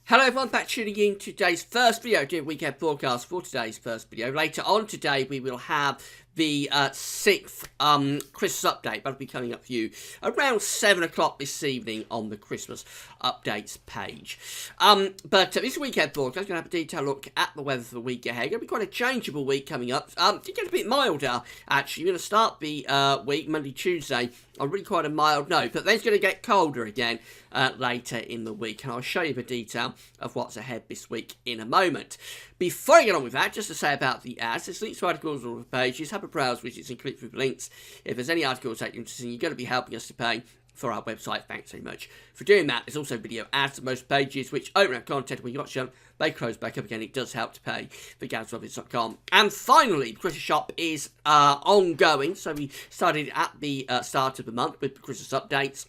Hello everyone, back tuning in to today's first video, doing weekend forecast for today's first video. Later on today we will have the 6th Christmas update, that'll be coming up for you around 7 o'clock this evening on the Christmas updates page. But this weekend forecast, going to have a detailed look at the weather for the week ahead. Going to be quite a changeable week coming up. It gets a bit milder actually. We're going to start the week Monday, Tuesday on really quite a mild note, but then it's going to get colder again later in the week, and I'll show you the detail of what's ahead this week in a moment. Before I get on with that, just to say about the ads, there's links to articles on all the pages. Have a browse widgets and click through the links. If there's any articles that you're interested in, you're going to be helping us to pay for our website. Thanks very much for doing that. There's also video ads on most pages, which open up content when you watch them. They close back up again. It does help to pay for GavsRobbins.com. And finally, the Christmas shop is ongoing. So we started at the start of the month with the Christmas updates.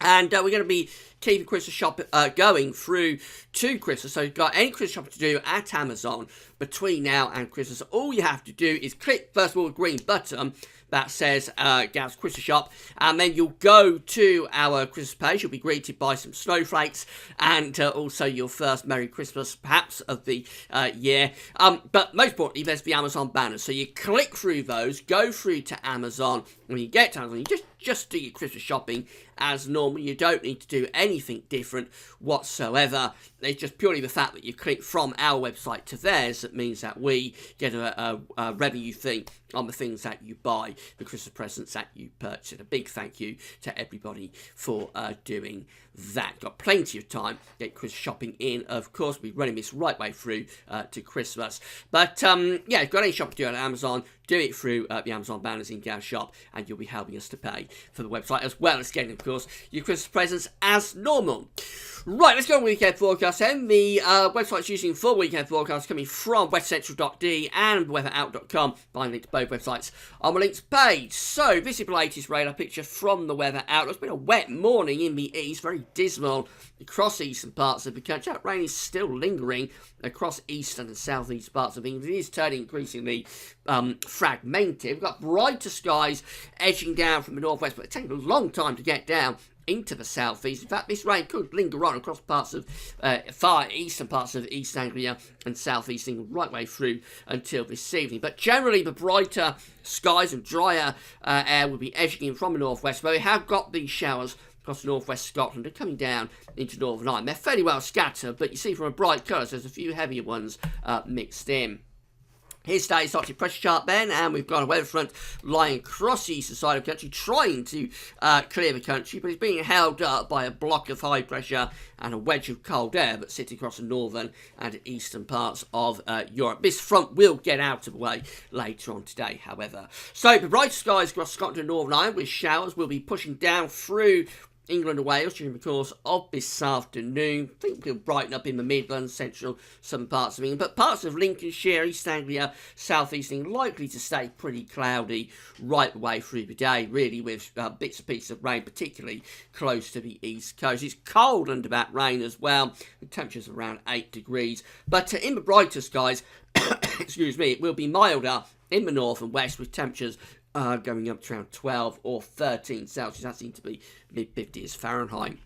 And we're going to be keeping Christmas shop going through to Christmas. So if you've got any Christmas shopping to do at Amazon between now and Christmas, all you have to do is click, first of all, the green button that says Gav's Christmas Shop, and then you'll go to our Christmas page. You'll be greeted by some snowflakes and also your first Merry Christmas, perhaps, of the year. But most importantly, there's the Amazon banners. So you click through those, go through to Amazon. When you get to Amazon, you just do your Christmas shopping as normal. You don't need to do anything different whatsoever. It's just purely the fact that you click from our website to theirs that means that we get a revenue thing on the things that you buy, the Christmas presents that you purchase. A big thank you to everybody for doing that. Got plenty of time to get Christmas shopping in. Of course, we're running this right way through to Christmas. But yeah, if you've got any shopping to do on Amazon, do it through the Amazon banners in Gav's Shop, and you'll be helping us to pay for the website, as well as getting, of course, your Christmas presents as normal. Right, let's go on weekend forecast then. The website's using full weekend forecast coming from westcentral.de and weatherout.com. Find a link to both websites on the links page. So, this is the latest radar picture from the Weather Outlook. It's been a wet morning in the east, very dismal across eastern parts of the country. That rain is still lingering across eastern and southeast parts of England. It is turning increasingly fragmented. We've got brighter skies edging down from the northwest, but it's taking a long time to get down into the southeast. In fact, this rain could linger on across parts of far eastern parts of East Anglia and southeast England right way through until this evening. But generally, the brighter skies and drier air will be edging in from the northwest, where we have got these showers across northwest Scotland and coming down into Northern Ireland. They're fairly well scattered, but you see from a bright colour, there's a few heavier ones mixed in. Here's today's Arctic pressure chart then, and we've got a weather front lying across the eastern side of the country, trying to clear the country, but it's being held up by a block of high pressure and a wedge of cold air that sits across the northern and eastern parts of Europe. This front will get out of the way later on today, however. So, the bright skies across Scotland and Northern Ireland with showers will be pushing down through England and Wales during the course of this afternoon. I think we'll brighten up in the Midlands, central, some parts of England, but parts of Lincolnshire, East Anglia, South East England likely to stay pretty cloudy right the way through the day, really, with bits and pieces of rain, particularly close to the east coast. It's cold under that rain as well, the temperatures around 8 degrees, but in the brighter skies, excuse me, it will be milder in the north and west with temperatures going up to around 12 or 13 Celsius. That seems to be mid-50s Fahrenheit.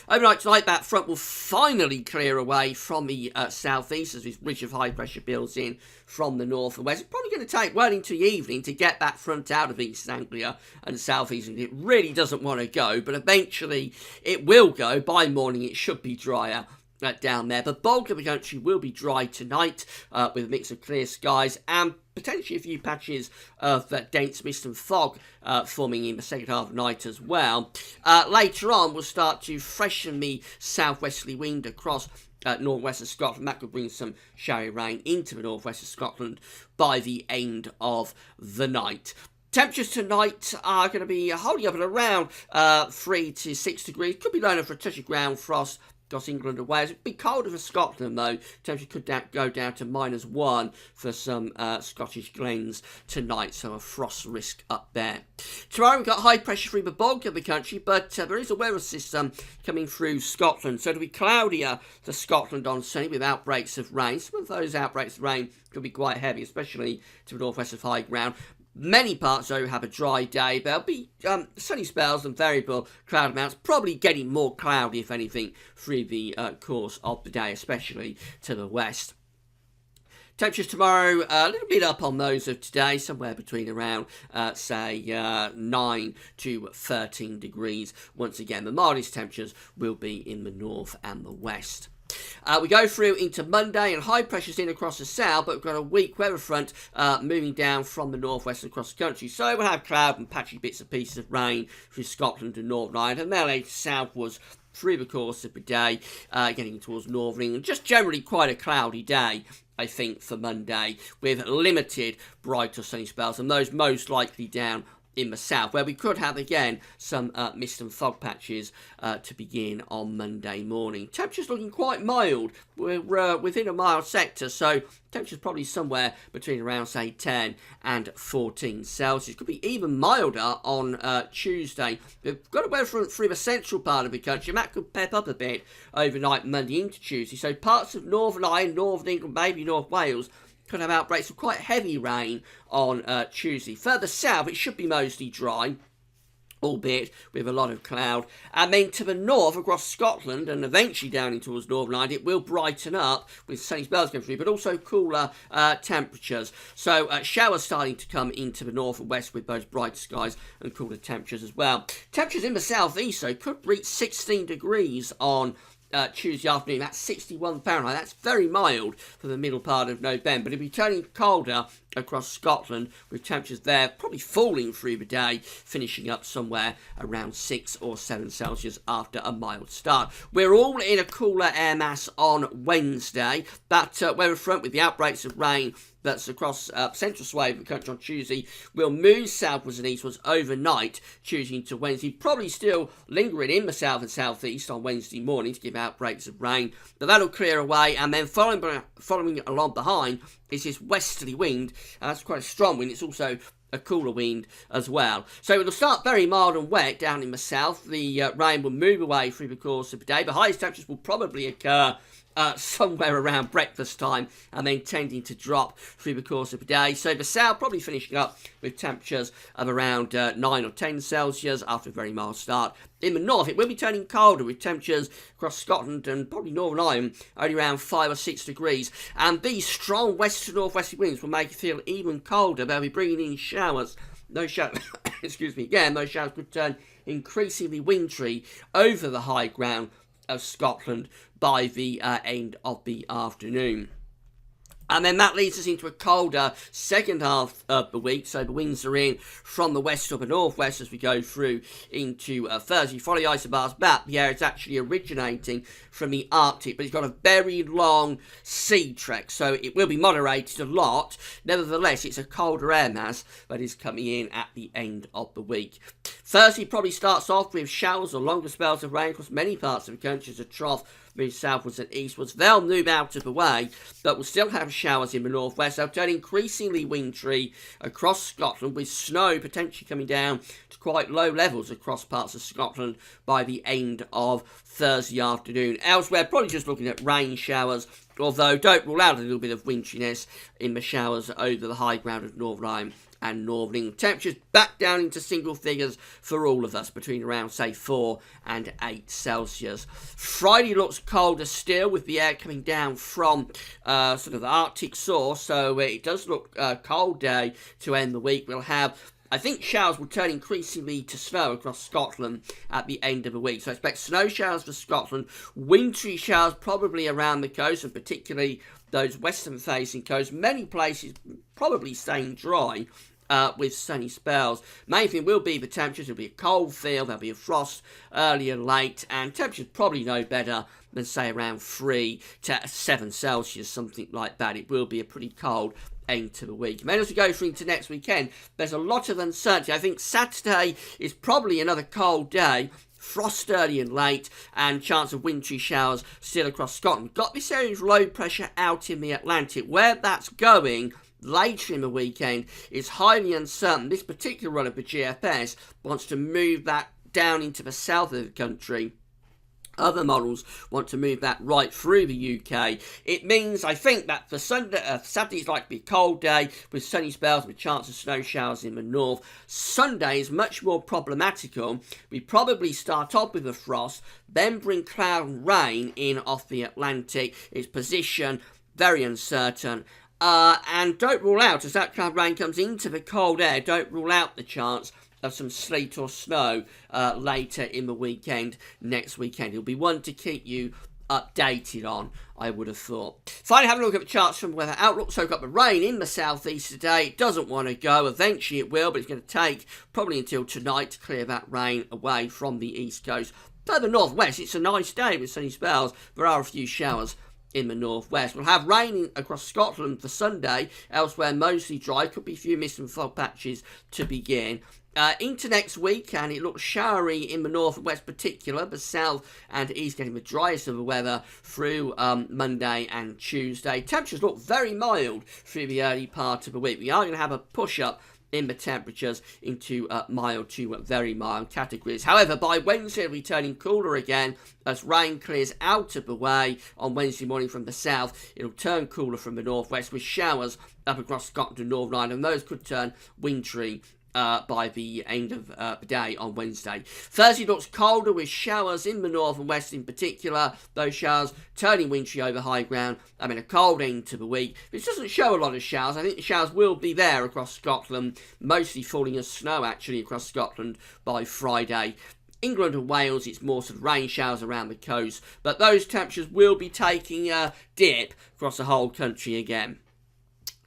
Overnight tonight, that front will finally clear away from the southeast as this ridge of high pressure builds in from the north and west. It's probably going to take well into the evening to get that front out of East Anglia and southeast. It really doesn't want to go, but eventually it will go. By morning, it should be drier down there. The bulk of the country will be dry tonight with a mix of clear skies and potentially a few patches of dense mist and fog forming in the second half of the night as well. Later on, we'll start to freshen the southwesterly wind across northwest of Scotland. That could bring some showery rain into the northwest of Scotland by the end of the night. Temperatures tonight are going to be holding up at around 3 to 6 degrees. Could be low enough for a touch of ground frost across England and Wales. It'd be colder for Scotland though. Temperature could go down to -1 for some Scottish glens tonight, so a frost risk up there. Tomorrow we've got high pressure through the bulk of the country, but there is a weather system coming through Scotland, so it'll be cloudier to Scotland on Sunday with outbreaks of rain. Some of those outbreaks of rain could be quite heavy, especially to the northwest of high ground. Many parts, though, have a dry day. There'll be sunny spells and variable cloud amounts, probably getting more cloudy, if anything, through the course of the day, especially to the west. Temperatures tomorrow, a little bit up on those of today, somewhere between around, 9 to 13 degrees. Once again, the mildest temperatures will be in the north and the west. We go through into Monday, and high pressure's in across the south, but we've got a weak weather front moving down from the northwest across the country. So we'll have cloud and patchy bits and pieces of rain through Scotland and Northern Ireland, and then southwards through the course of the day, getting towards Northern England. Just generally quite a cloudy day, I think, for Monday, with limited bright or sunny spells, and those most likely down in the south, where we could have again some mist and fog patches to begin on Monday morning. Temperatures looking quite mild. We're within a mild sector, so temperatures probably somewhere between around, say, 10 and 14 Celsius. Could be even milder on Tuesday. We've got a weather front through the central part of the country, and that could pep up a bit overnight Monday into Tuesday. So parts of Northern Ireland, Northern England, maybe North Wales could have outbreaks of quite heavy rain on Tuesday. Further south, it should be mostly dry, albeit with a lot of cloud. And then to the north, across Scotland, and eventually down in towards Northern Ireland, it will brighten up with sunny spells going through, but also cooler temperatures. So showers starting to come into the north and west with both bright skies and cooler temperatures as well. Temperatures in the southeast, though, could reach 16 degrees on Tuesday afternoon. That's 61 Fahrenheit. That's very mild for the middle part of November, but it'll be turning colder across Scotland, with temperatures there probably falling through the day, finishing up somewhere around 6 or 7 Celsius after a mild start. We're all in a cooler air mass on Wednesday. That weather front, with the outbreaks of rain that's across central swathe of the country on Tuesday, will move southwards and eastwards overnight, Tuesday into Wednesday, probably still lingering in the south and southeast on Wednesday morning to give outbreaks of rain, but that'll clear away, and then following along behind is this westerly wind, and that's quite a strong wind. It's also a cooler wind as well. So it'll start very mild and wet down in the south. The rain will move away through the course of the day. The highest temperatures will probably occur somewhere around breakfast time, and then tending to drop through the course of the day. So the south probably finishing up with temperatures of around 9 or 10 Celsius after a very mild start. In the north, it will be turning colder, with temperatures across Scotland and probably Northern Ireland only around 5 or 6 degrees. And these strong west to northwesterly winds will make it feel even colder. They'll be bringing in showers. Those showers, excuse me, again, those showers could turn increasingly wintry over the high ground of Scotland by the end of the afternoon. And then that leads us into a colder second half of the week. So the winds are in from the west or the northwest as we go through into Thursday. Follow the isobars back. The air is actually originating from the Arctic, but it's got a very long sea trek, so it will be moderated a lot. Nevertheless, it's a colder air mass that is coming in at the end of the week. Thursday probably starts off with showers or longer spells of rain across many parts of the country as a trough moves southwards and eastwards. They'll move out of the way, but we'll still have showers in the northwest. They'll turn increasingly wintry across Scotland, with snow potentially coming down to quite low levels across parts of Scotland by the end of Thursday afternoon. Elsewhere, probably just looking at rain showers, although don't rule out a little bit of wintriness in the showers over the high ground of Northern Ireland and Northern England. Temperatures back down into single figures for all of us, between around, say, 4 and 8 Celsius. Friday looks colder still, with the air coming down from sort of the Arctic source, so it does look a cold day to end the week. We'll have, I think, showers will turn increasingly to snow across Scotland at the end of the week. So I expect snow showers for Scotland, wintry showers probably around the coast, and particularly those western-facing coasts. Many places probably staying dry with sunny spells. Main thing will be the temperatures. It'll be a cold feel, there'll be a frost early and late, and temperatures probably no better than, say, around 3 to 7 Celsius, something like that. It will be a pretty cold end to the week. And then as we go through into next weekend, there's a lot of uncertainty. I think Saturday is probably another cold day. Frost early and late, and chance of wintry showers still across Scotland. Got this area of low pressure out in the Atlantic. Where that's going later in the weekend is highly uncertain. This particular run of the GFS wants to move that down into the south of the country Other models want to move that right through the UK. It means, I think, that for Sunday, Saturday is likely to be a cold day with sunny spells with chance of snow showers in the north. Sunday is much more problematical. We probably start off with a frost, then bring cloud and rain in off the Atlantic. Its position, very uncertain. And don't rule out, as that cloud rain comes into the cold air, don't rule out the chance of some sleet or snow later in the weekend, next weekend. It'll be one to keep you updated on, I would have thought. Finally, having a look at the charts from Weather Outlook. So we've got the rain in the southeast today. It doesn't want to go. Eventually it will, but it's going to take probably until tonight to clear that rain away from the east coast. Further northwest, it's a nice day with sunny spells. There are a few showers in the northwest. We'll have rain across Scotland for Sunday. Elsewhere, mostly dry. Could be a few mist and fog patches to begin. Into next week, and it looks showery in the north and west particular, but south and east getting the driest of the weather through Monday and Tuesday. Temperatures look very mild through the early part of the week. We are going to have a push-up in the temperatures into mild to very mild categories. However, by Wednesday, it'll be turning cooler again as rain clears out of the way on Wednesday morning from the south. It'll turn cooler from the northwest with showers up across Scotland and Northern Ireland. Those could turn wintry by the end of the day on Wednesday. Thursday looks colder with showers in the north and west in particular. Those showers turning wintry over high ground. I mean, a cold end to the week. This doesn't show a lot of showers. I think the showers will be there across Scotland, mostly falling as snow actually across Scotland by Friday. England and Wales, it's more sort of rain showers around the coast, but those temperatures will be taking a dip across the whole country again.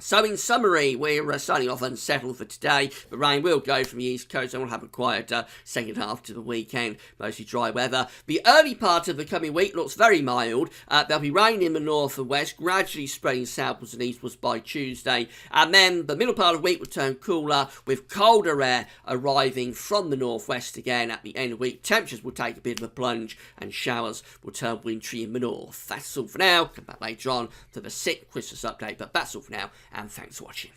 So in summary, we're starting off unsettled for today. The rain will go from the east coast and we'll have a quieter second half to the weekend. Mostly dry weather. The early part of the coming week looks very mild. There'll be rain in the north and west, gradually spreading southwards and eastwards by Tuesday. And then the middle part of the week will turn cooler with colder air arriving from the northwest again at the end of the week. Temperatures will take a bit of a plunge and showers will turn wintry in the north. That's all for now. Come back later on for the 6th Christmas update, but that's all for now. And thanks for watching.